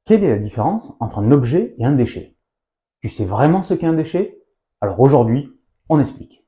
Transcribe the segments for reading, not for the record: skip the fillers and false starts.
Quelle est la différence entre un objet et un déchet? Tu sais vraiment ce qu'est un déchet? Alors aujourd'hui, on explique.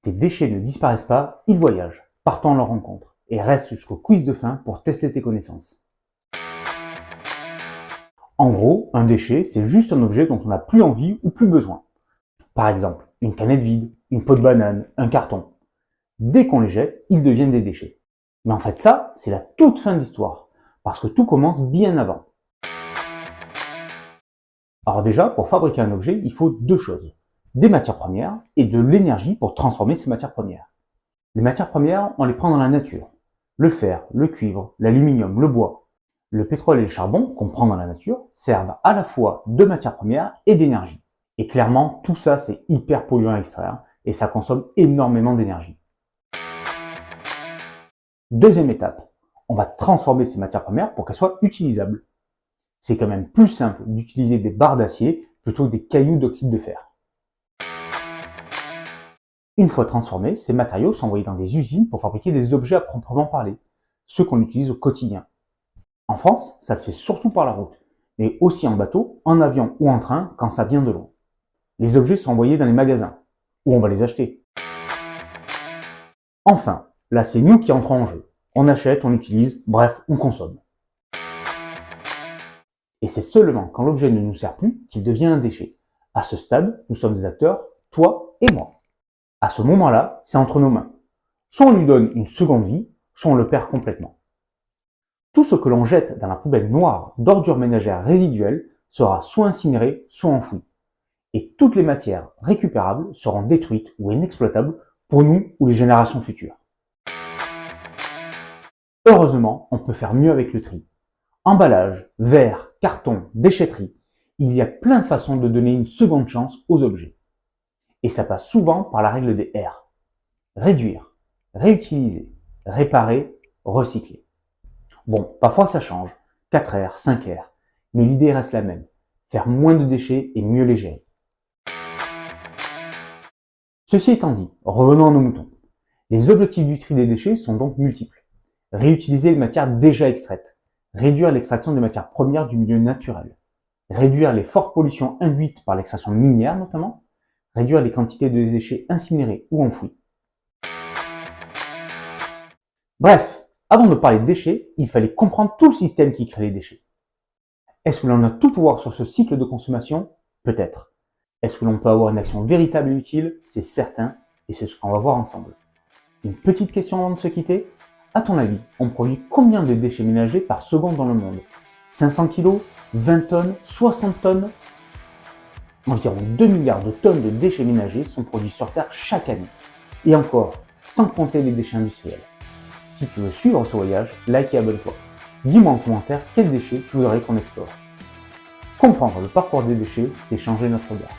Tes déchets ne disparaissent pas, ils voyagent, partant à leur rencontre, et restent jusqu'au quiz de fin pour tester tes connaissances. En gros, un déchet, c'est juste un objet dont on n'a plus envie ou plus besoin. Par exemple, une canette vide, une peau de banane, un carton. Dès qu'on les jette, ils deviennent des déchets. Mais en fait ça, c'est la toute fin de l'histoire, parce que tout commence bien avant. Alors déjà, pour fabriquer un objet, il faut deux choses. Des matières premières et de l'énergie pour transformer ces matières premières. Les matières premières, on les prend dans la nature. Le fer, le cuivre, l'aluminium, le bois. Le pétrole et le charbon, qu'on prend dans la nature, servent à la fois de matières premières et d'énergie. Et clairement, tout ça, c'est hyper polluant à extraire et ça consomme énormément d'énergie. Deuxième étape, on va transformer ces matières premières pour qu'elles soient utilisables. C'est quand même plus simple d'utiliser des barres d'acier plutôt que des cailloux d'oxyde de fer. Une fois transformés, ces matériaux sont envoyés dans des usines pour fabriquer des objets à proprement parler, ceux qu'on utilise au quotidien. En France, ça se fait surtout par la route, mais aussi en bateau, en avion ou en train quand ça vient de loin. Les objets sont envoyés dans les magasins, où on va les acheter. Enfin, là c'est nous qui entrons en jeu. On achète, on utilise, bref, on consomme. Et c'est seulement quand l'objet ne nous sert plus qu'il devient un déchet. À ce stade, nous sommes des acteurs, toi et moi. À ce moment-là, c'est entre nos mains. Soit on lui donne une seconde vie, soit on le perd complètement. Tout ce que l'on jette dans la poubelle noire d'ordures ménagères résiduelles sera soit incinéré, soit enfoui. Et toutes les matières récupérables seront détruites ou inexploitables pour nous ou les générations futures. Heureusement, on peut faire mieux avec le tri. Emballage, verre, carton, déchetterie, il y a plein de façons de donner une seconde chance aux objets. Et ça passe souvent par la règle des R. Réduire, réutiliser, réparer, recycler. Bon, parfois ça change, 4R, 5R, mais l'idée reste la même, faire moins de déchets et mieux les gérer. Ceci étant dit, revenons à nos moutons. Les objectifs du tri des déchets sont donc multiples. Réutiliser les matières déjà extraites, réduire l'extraction des matières premières du milieu naturel, réduire les fortes pollutions induites par l'extraction minière notamment, réduire les quantités de déchets incinérés ou enfouis. Bref, avant de parler de déchets, il fallait comprendre tout le système qui crée les déchets. Est-ce que l'on a tout pouvoir sur ce cycle de consommation? Peut-être. Est-ce que l'on peut avoir une action véritable et utile? C'est certain, et c'est ce qu'on va voir ensemble. Une petite question avant de se quitter. À ton avis, on produit combien de déchets ménagers par seconde dans le monde? 500 kg? 20 tonnes? 60 tonnes? Environ 2 milliards de tonnes de déchets ménagers sont produits sur Terre chaque année. Et encore, sans compter les déchets industriels. Si tu veux suivre ce voyage, like et abonne-toi. Dis-moi en commentaire quels déchets tu voudrais qu'on explore. Comprendre le parcours des déchets, c'est changer notre regard.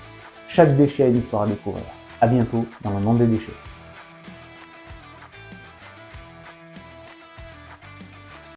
Chaque déchet a une histoire à découvrir. À bientôt dans le monde des déchets.